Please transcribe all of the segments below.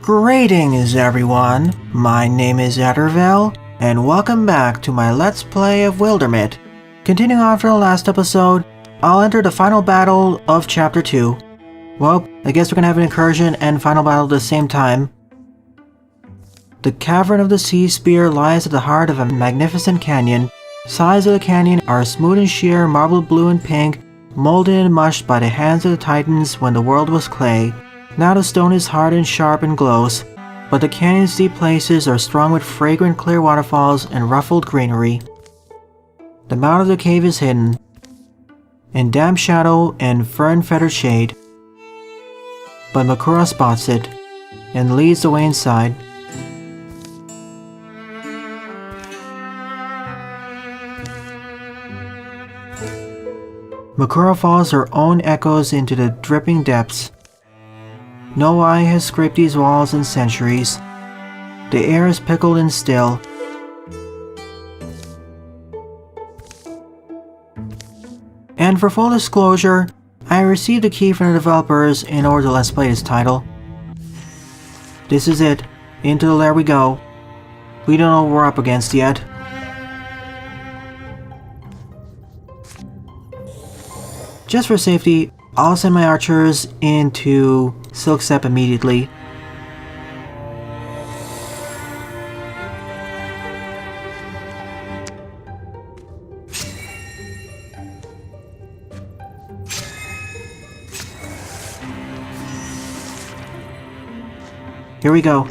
Greetings everyone, my name is Etterville, and welcome back to my Let's Play of Wildermyth. Continuing on from the last episode, I'll enter the final battle of Chapter 2. Well, I guess we're gonna have an incursion and final battle at the same time. The cavern of the Seaspear lies at the heart of a magnificent canyon. Sides of the canyon are smooth and sheer, marbled blue and pink, molded and mushed by the hands of the Titans when the world was clay. Now the stone is hard and sharp and glows, but the canyon's deep places are strung with fragrant clear waterfalls and ruffled greenery. The mouth of the cave is hidden in damp shadow and fern-feathered shade, but Makbor spots it and leads the way inside. Makbor follows her own echoes into the dripping depths. No eye has scraped these walls in centuries. The air is pickled and still. And for full disclosure, I received a key from the developers in order to let's play this title. This is it. Into the lair we go. We don't know what we're up against yet. Just for safety, I'll send my archers into Silk Step immediately. Here we go.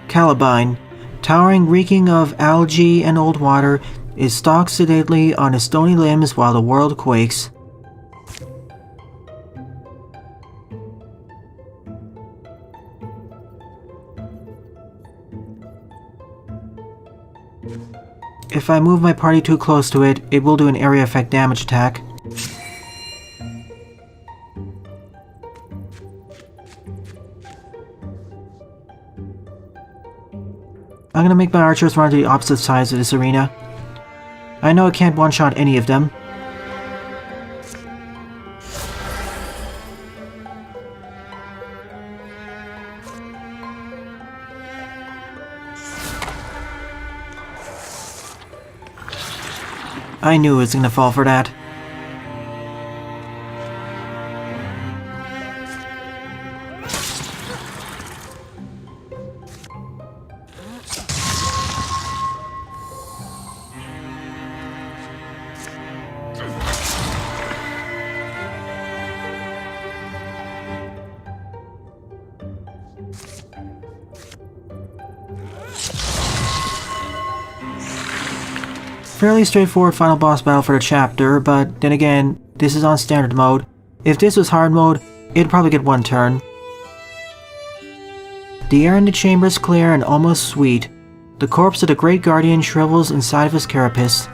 Calabyne, towering, reeking of algae and old water, is stalked sedately on his stony limbs while the world quakes. If I move my party too close to it, it will do an area effect damage attack. I'm gonna make my archers run to the opposite sides of this arena. I know I can't one-shot any of them. I knew it was gonna fall for that. Fairly straightforward final boss battle for the chapter, but then again, this is on standard mode. If this was hard mode, it'd probably get one turn. The air in the chamber is clear and almost sweet. The corpse of the Great Guardian shrivels inside of his carapace.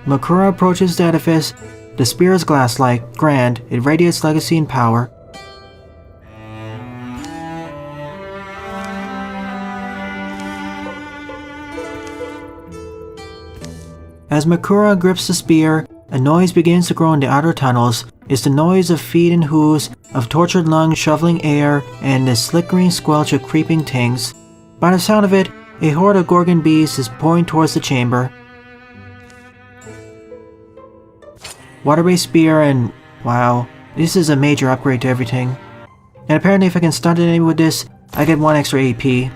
Makbor approaches the edifice. The spear is glass-like, grand, it radiates legacy and power. As Makbor grips the spear, a noise begins to grow in the outer tunnels. It's the noise of feet and hooves, of tortured lungs shoveling air, and the slickering squelch of creeping things. By the sound of it, a horde of Gorgon beasts is pouring towards the chamber. Water-based spear and... wow, this is a major upgrade to everything. And apparently if I can stun an enemy with this, I get 1 extra AP.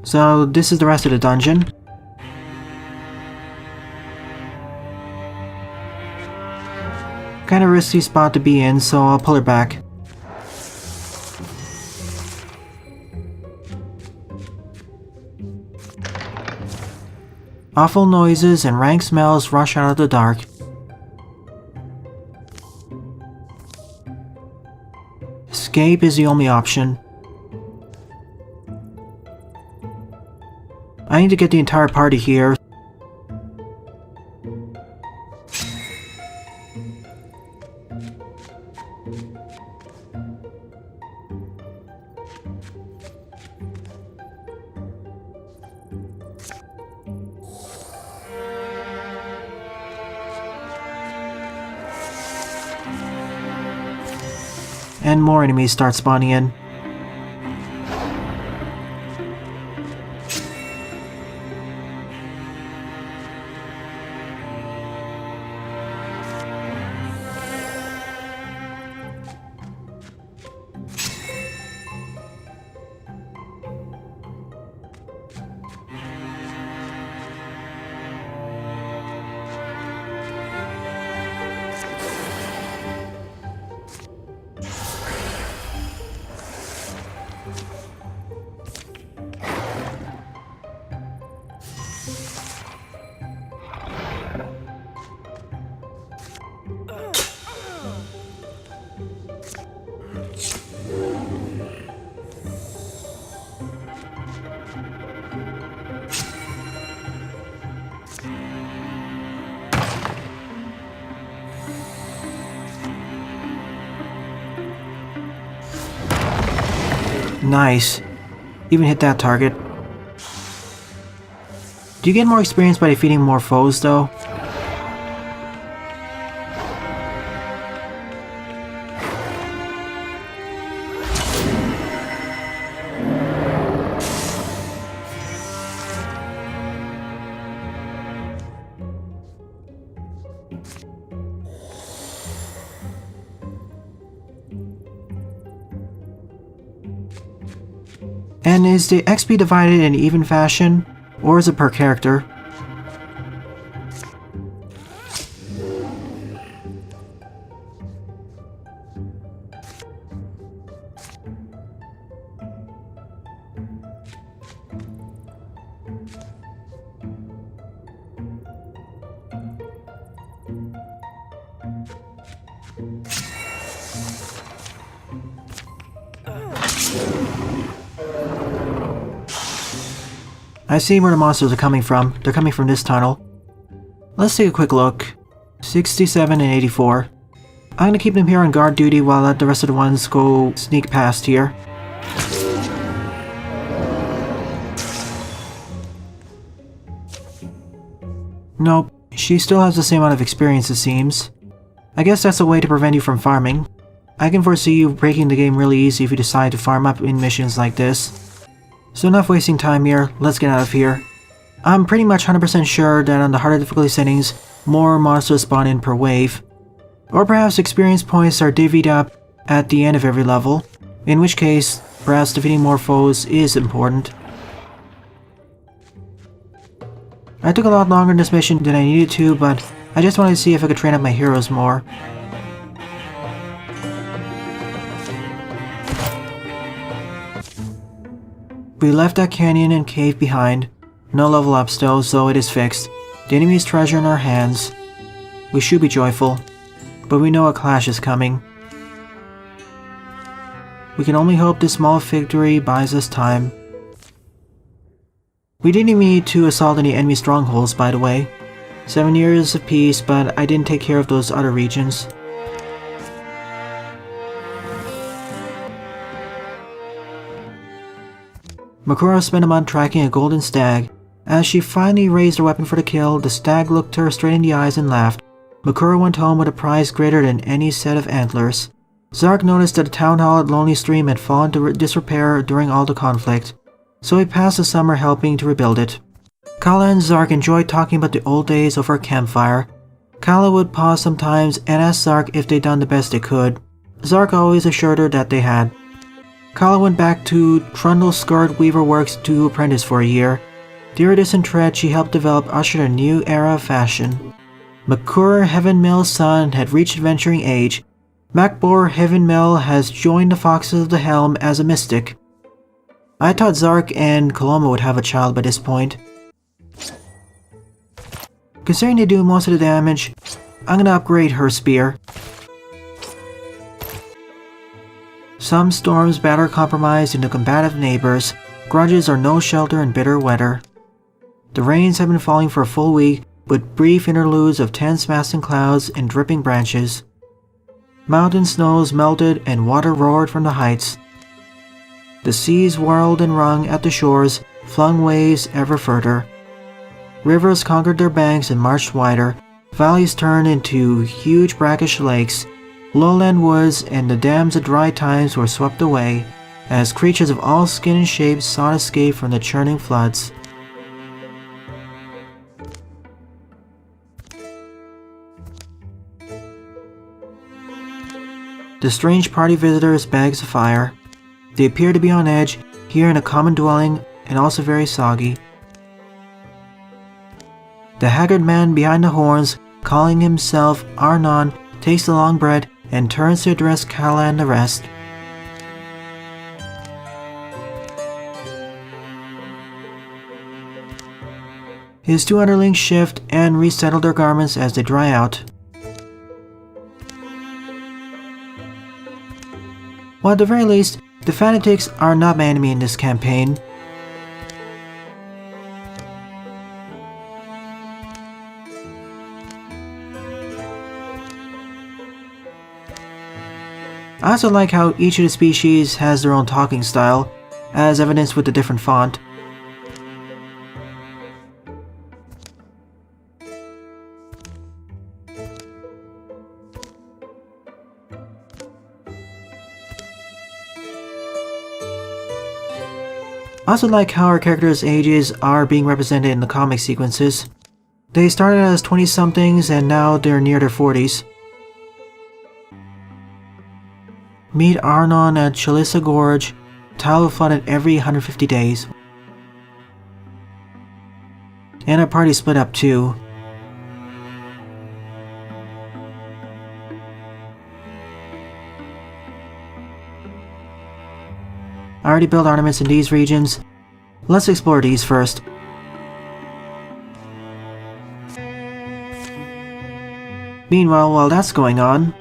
So this is the rest of the dungeon. Kinda risky spot to be in, so I'll pull her back. Awful noises and rank smells rush out of the dark. Escape is the only option. I need to get the entire party here. and more enemies start spawning in. Nice. Even hit that target. Do you get more experience by defeating more foes though? And is the XP divided in even fashion, or is it per character? I see where the monsters are coming from. They're coming from this tunnel. Let's take a quick look. 67 and 84. I'm gonna keep them here on guard duty while I let the rest of the ones go sneak past here. Nope, she still has the same amount of experience it seems. I guess that's a way to prevent you from farming. I can foresee you breaking the game really easy if you decide to farm up in missions like this. So enough wasting time here, let's get out of here. I'm pretty much 100% sure that on the harder difficulty settings, more monsters spawn in per wave. Or perhaps experience points are divvied up at the end of every level, in which case, perhaps defeating more foes is important. I took a lot longer in this mission than I needed to, but I just wanted to see if I could train up my heroes more. We left that canyon and cave behind. No level up still, so it is fixed. The enemy's treasure in our hands. We should be joyful, but we know a clash is coming. We can only hope this small victory buys us time. We didn't even need to assault any enemy strongholds, by the way. 7 years of peace, but I didn't take care of those other regions. Makbor spent a month tracking a golden stag. As she finally raised her weapon for the kill, the stag looked her straight in the eyes and laughed. Makbor went home with a prize greater than any set of antlers. Zark noticed that the town hall at Lonely Stream had fallen to disrepair during all the conflict, so he passed the summer helping to rebuild it. Kala and Zark enjoyed talking about the old days over a campfire. Kala would pause sometimes and ask Zark if they'd done the best they could. Zark always assured her that they had. Kala went back to Trundle Skirt Weaver Works to apprentice for a year. The iridescent thread she helped develop ushered a new era of fashion. Makbor Havenmill's son had reached adventuring age. Makbor Havenmill has joined the Foxes of the Helm as a mystic. I thought Zark and Koloma would have a child by this point. Considering they do most of the damage, I'm gonna upgrade her spear. Some storms batter compromised into combative neighbors. Grudges are no shelter in bitter weather. The rains have been falling for a full week, with brief interludes of tense massing clouds and dripping branches. Mountain snows melted and water roared from the heights. The seas whirled and wrung at the shores, flung waves ever further. Rivers conquered their banks and marched wider. Valleys turned into huge brackish lakes. Lowland woods and the dams of dry times were swept away, as creatures of all skin and shapes sought escape from the churning floods. The strange party visitors' bags of fire. They appear to be on edge, here in a common dwelling, and also very soggy. The haggard man behind the horns, calling himself Arnon, takes the long bread and turns to address Kala and the rest. His two underlings shift and resettle their garments as they dry out. Well, at the very least, the Fanatics are not my enemy in this campaign. I also like how each of the species has their own talking style, as evidenced with the different font. I also like how our characters' ages are being represented in the comic sequences. They started as 20-somethings and now they're near their 40s. Meet Arnon at Chalissa Gorge, tile will flood it every 150 days. And our party split up too. I already built ornaments in these regions. Let's explore these first. Meanwhile, while that's going on,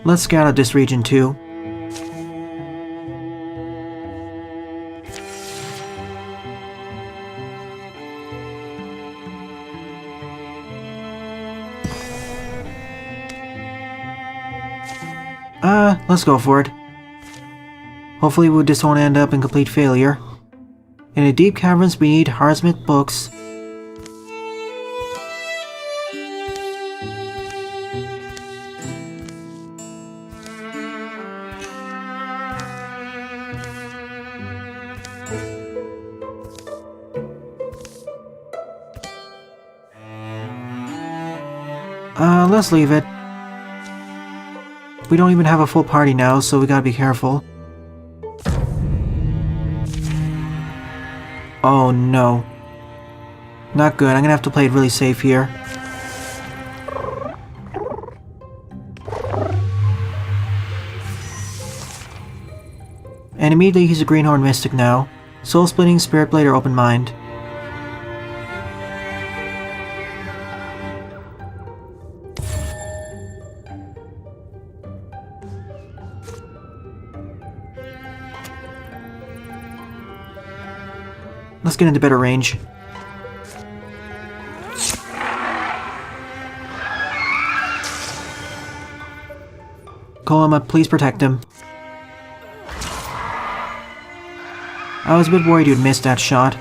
let's scout out this region too. Let's go for it. Hopefully this won't end up in complete failure. In the deep caverns beneath Wildermyth books, let's leave it. We don't even have a full party now, so we gotta be careful. Oh no. Not good, I'm gonna have to play it really safe here. And immediately he's a Greenhorn Mystic now. Soul Splitting, Spirit Blade, or Open Mind. Let's get into better range. Koloma, please protect him. I was a bit worried you'd miss that shot.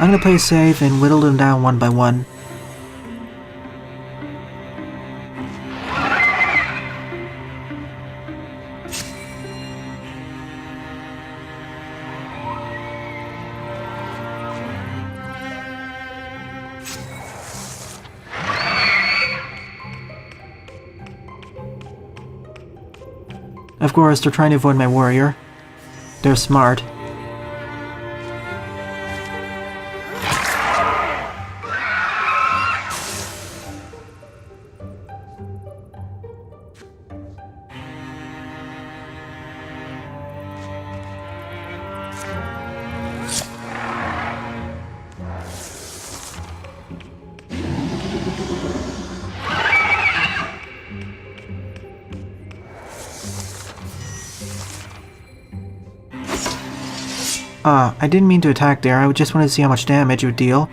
I'm gonna play safe and whittle them down one by one. Of course, they're trying to avoid my warrior. They're smart. I didn't mean to attack there, I just wanted to see how much damage it would deal.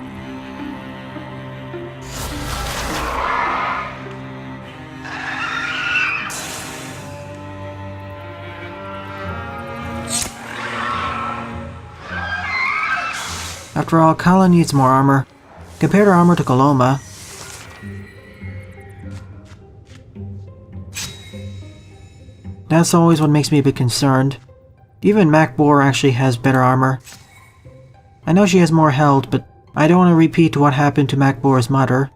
After all, Kala needs more armor. Compared her armor to Koloma, that's always what makes me a bit concerned. Even Makbor actually has better armor. I know she has more health, but I don't want to repeat what happened to Makbor's mother.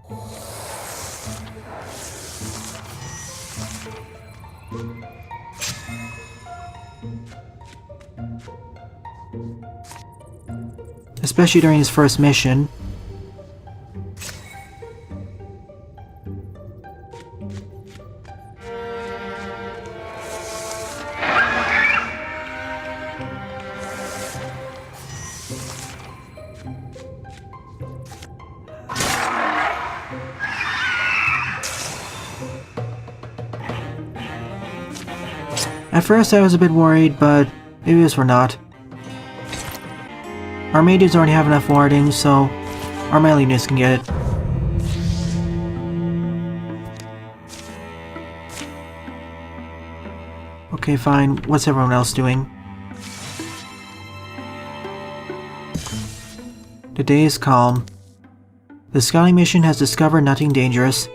Especially during his first mission. At first I was a bit worried, but maybe we're not. Our mages already have enough warding, so our melee units can get it. Okay, fine. What's everyone else doing? The day is calm. The scouting mission has discovered nothing dangerous.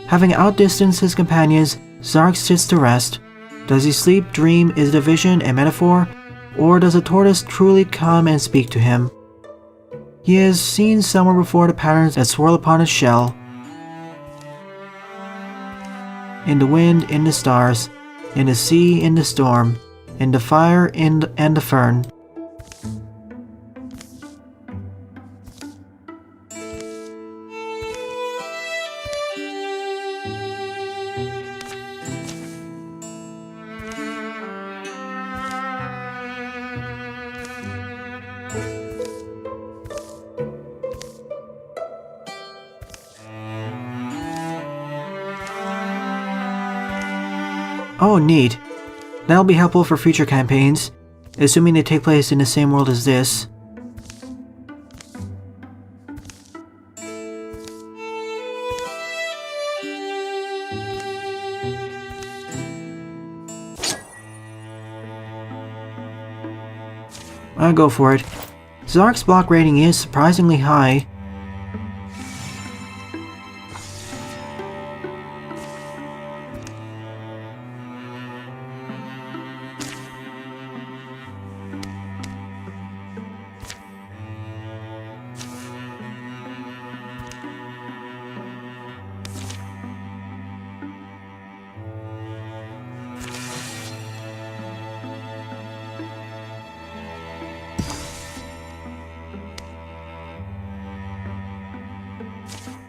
Having outdistanced his companions, Zark sits to rest. Does he sleep, dream, is it a vision, a metaphor? Or does a tortoise truly come and speak to him? He has seen somewhere before the patterns that swirl upon his shell. In the wind, in the stars, in the sea, in the storm, in the fire, and the fern. Oh, neat. That'll be helpful for future campaigns, assuming they take place in the same world as this. I'll go for it. Zark's block rating is surprisingly high.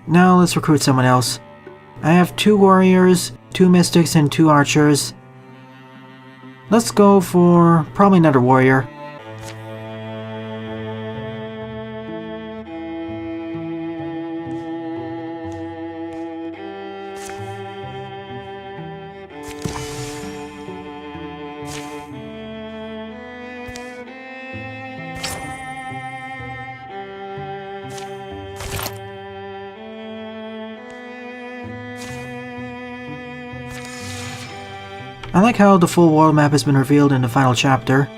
Now let's recruit someone else. I have 2 warriors, 2 mystics, and 2 archers. Let's go for probably another warrior. I like how the full world map has been revealed in the final chapter.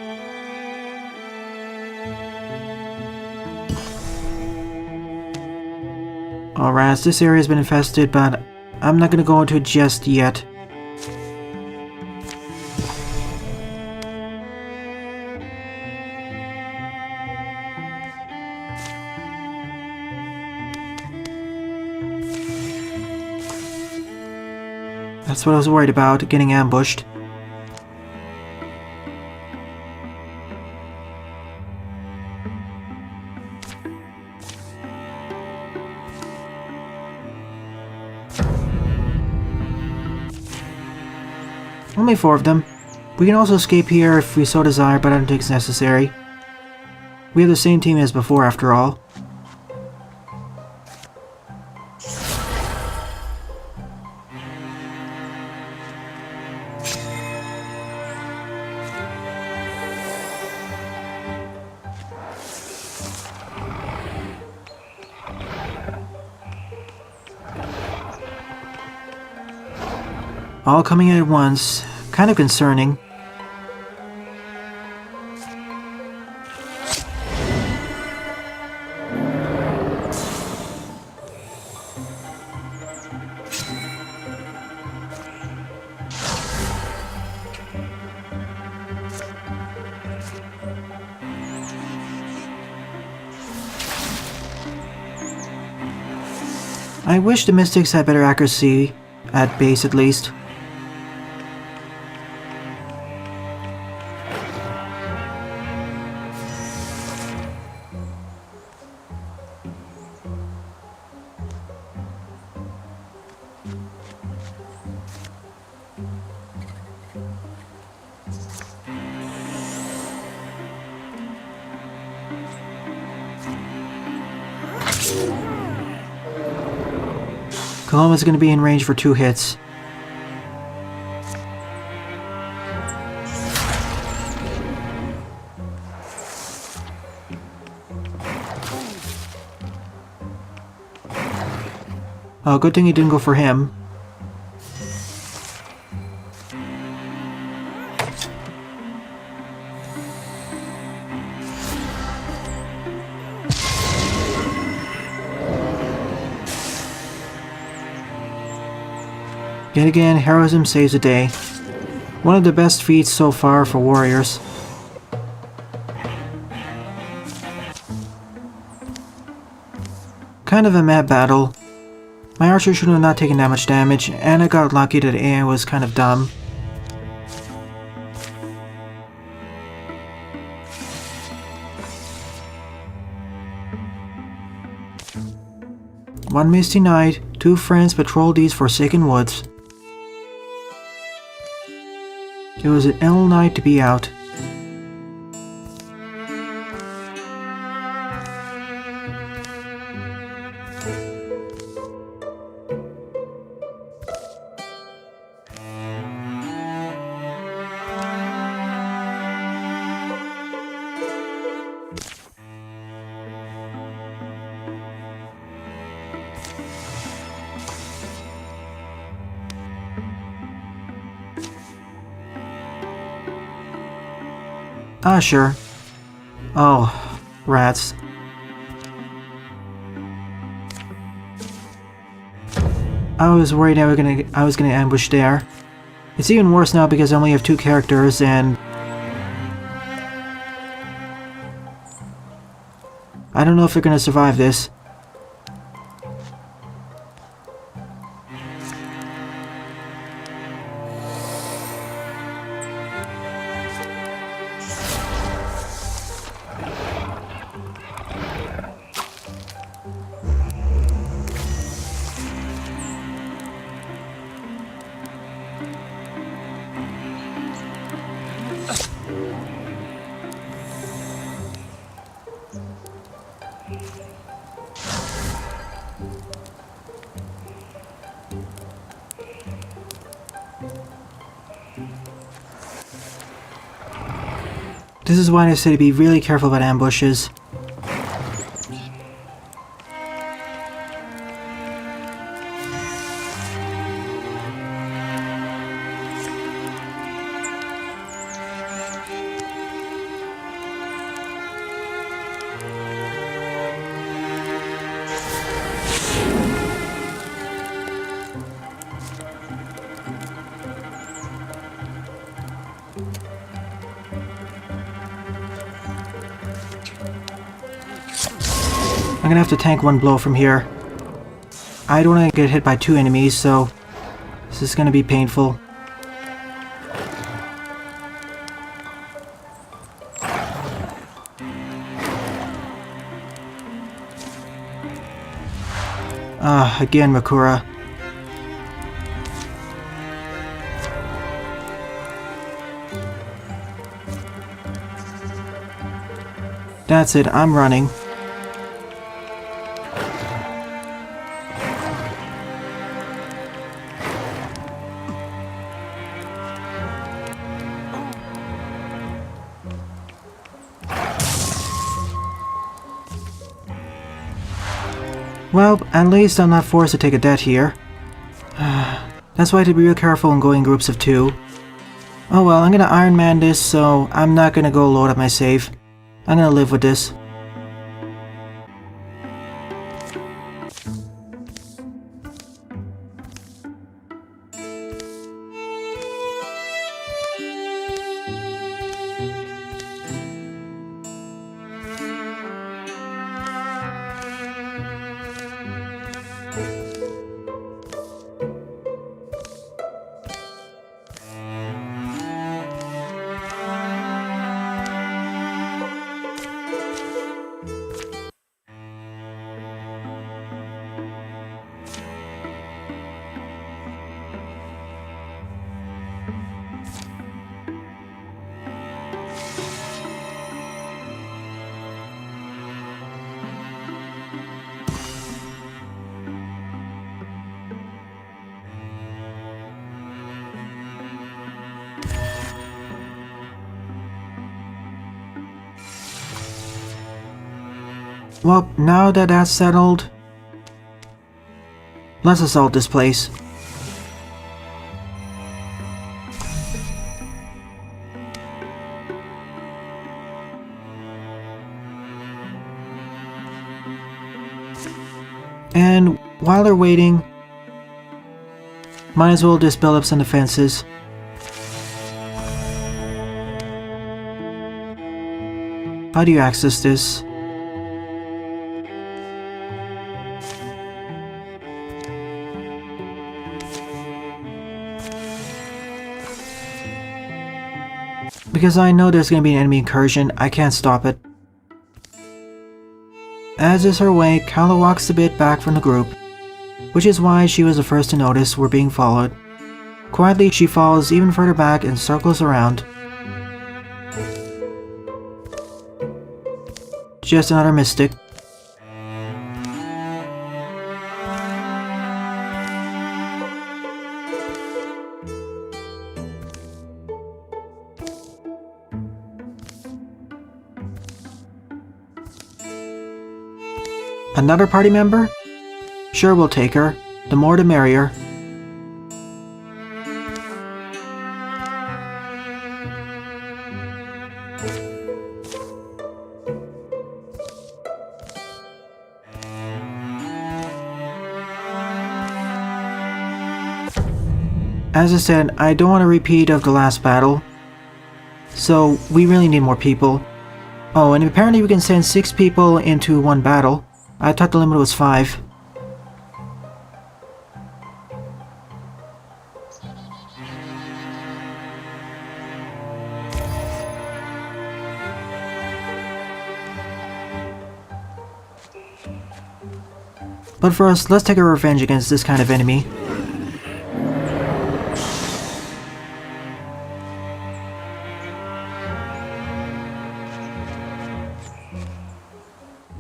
Alright, this area has been infested, but I'm not gonna go into it just yet. That's what I was worried about, getting ambushed. Only 4 of them. We can also escape here if we so desire, but I don't think it's necessary. We have the same team as before, after all. All coming at once. Kind of concerning. I wish the Mystics had better accuracy, at base at least. Helm is going to be in range for 2 hits. Oh, good thing he didn't go for him. Yet again, heroism saves the day. One of the best feats so far for warriors. Kind of a mad battle. My archer should have not taken that much damage, and I got lucky that AI was kind of dumb. One misty night, 2 friends patrolled these forsaken woods. It was an ill night to be out. Ah, sure. Oh, rats. I was worried I was gonna ambush there. It's even worse now because I only have 2 characters and I don't know if they're gonna survive this. This is why I say to be really careful about ambushes. I'm gonna have to tank 1 blow from here. I don't want to get hit by 2 enemies, so this is gonna be painful. Again, Makura. That's it, I'm running. Well, at least I'm not forced to take a death here. That's why I have to be real careful when going in groups of 2. Oh well, I'm gonna Iron Man this, so I'm not gonna go load up my save. I'm gonna live with this. Well, now that that's settled, let's assault this place. And while they're waiting, might as well just build up some defenses. How do you access this? Because I know there's going to be an enemy incursion, I can't stop it. As is her way, Kala walks a bit back from the group, which is why she was the first to notice we're being followed. Quietly, she falls even further back and circles around. Just another mystic. Another party member? Sure, we'll take her. The more the merrier. As I said, I don't want a repeat of the last battle, so we really need more people. Oh, and apparently we can send 6 people into one battle. I thought the limit was 5. But first, let's take our revenge against this kind of enemy.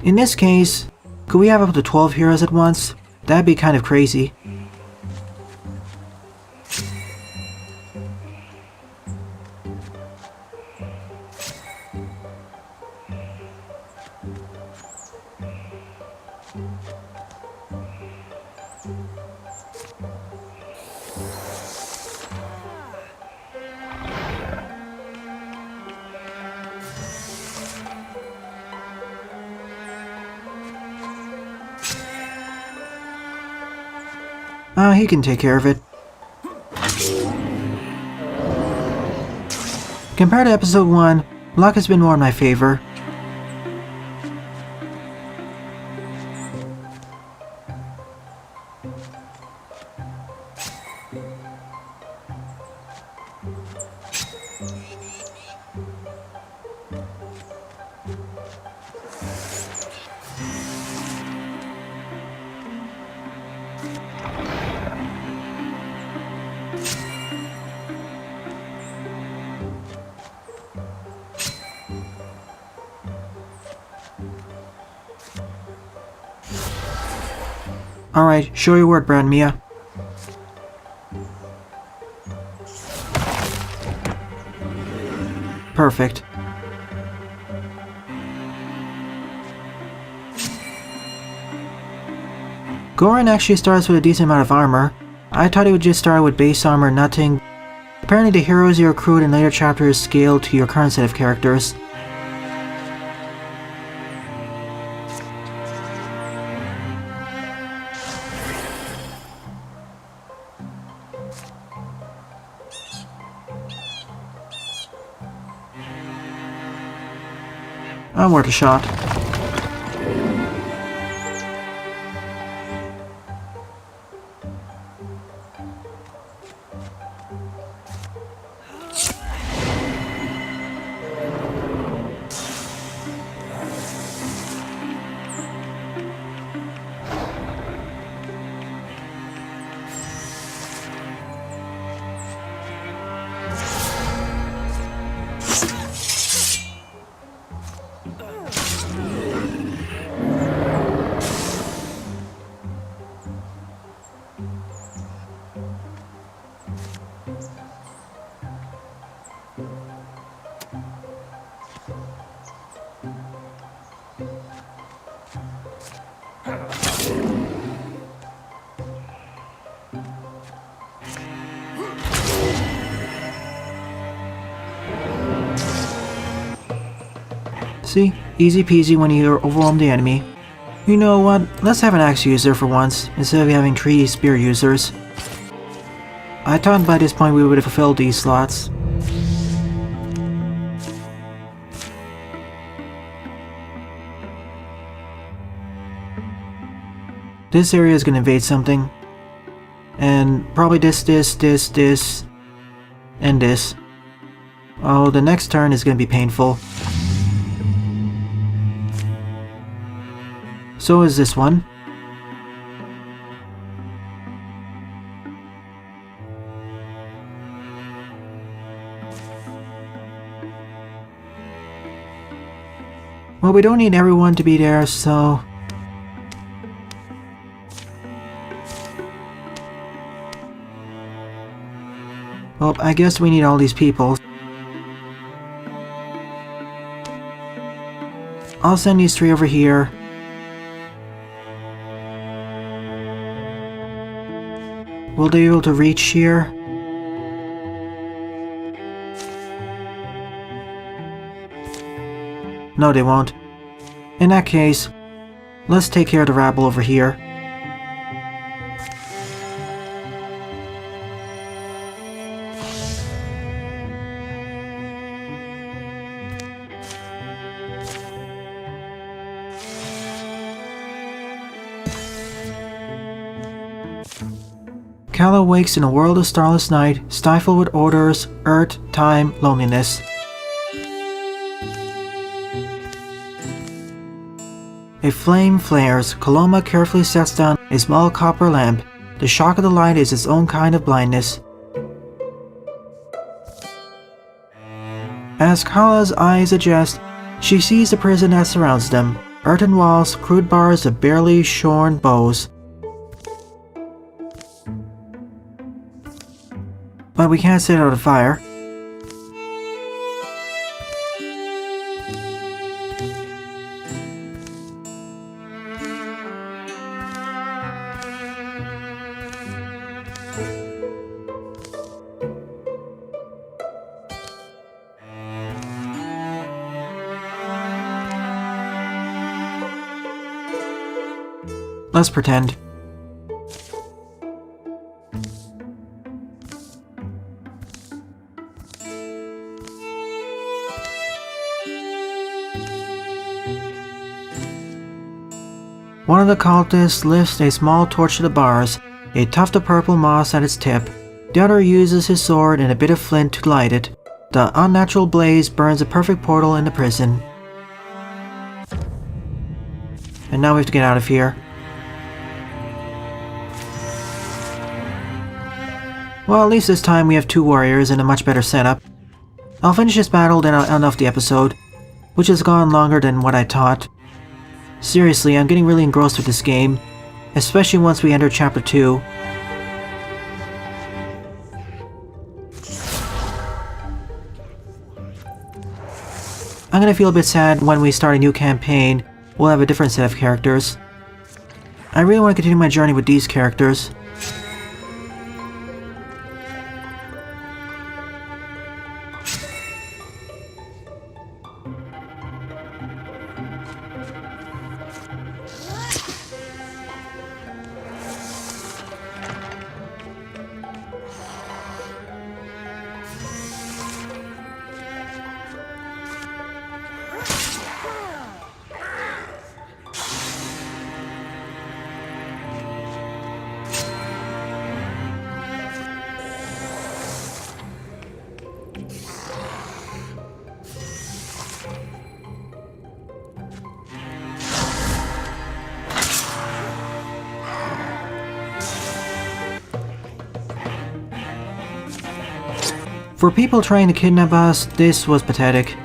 In this case, could we have up to 12 heroes at once? That'd be kind of crazy. He can take care of it. Compared to episode 1, luck has been more in my favor. Alright, show your word, Bradmia. Perfect. Gorin actually starts with a decent amount of armor, I thought it would just start with base armor, nothing. Apparently the heroes you accrued in later chapters scale to your current set of characters. Worth a shot. See? Easy peasy when you overwhelm the enemy. You know what? Let's have an axe user for once, instead of having 3 spear users. I thought by this point we would have fulfilled these slots. This area is gonna invade something. And probably this, and this. Oh, the next turn is gonna be painful. So is this one. Well, we don't need everyone to be there, so... Well, I guess we need all these people. I'll send these 3 over here. Will they be able to reach here? No, they won't. In that case, let's take care of the rabble over here. Kala wakes in a world of starless night, stifled with odors, earth, time, loneliness. A flame flares. Koloma carefully sets down a small copper lamp. The shock of the light is its own kind of blindness. As Kala's eyes adjust, she sees the prison that surrounds them. Earthen walls, crude bars of barely shorn bows. But we can't set out a fire. Let's pretend. One of the cultists lifts a small torch to the bars, a tuft of purple moss at its tip. The other uses his sword and a bit of flint to light it. The unnatural blaze burns a perfect portal in the prison. And now we have to get out of here. Well, at least this time we have 2 warriors and a much better setup. I'll finish this battle, then I'll end off the episode, which has gone longer than what I thought. Seriously, I'm getting really engrossed with this game, especially once we enter Chapter 2. I'm gonna feel a bit sad when we start a new campaign. We'll have a different set of characters. I really want to continue my journey with these characters. For people trying to kidnap us, this was pathetic.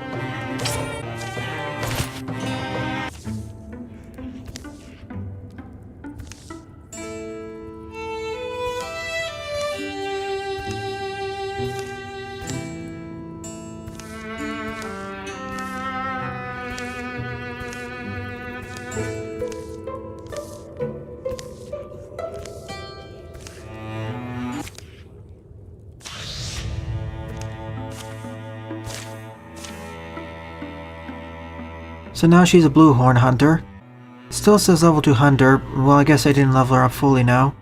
So now she's a blue horn hunter. Still says level 2 hunter, well I guess I didn't level her up fully now.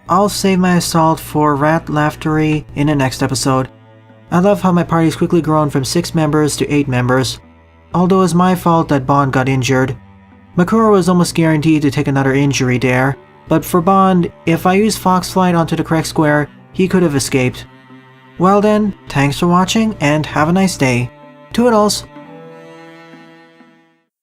I'll save my assault for rat laughtery in the next episode. I love how my party's quickly grown from 6 members to 8 members. Although it's my fault that Bond got injured. Makura was almost guaranteed to take another injury there, but for Bond, if I used Foxflight onto the correct square, he could have escaped. Well then, thanks for watching and have a nice day. Toodles!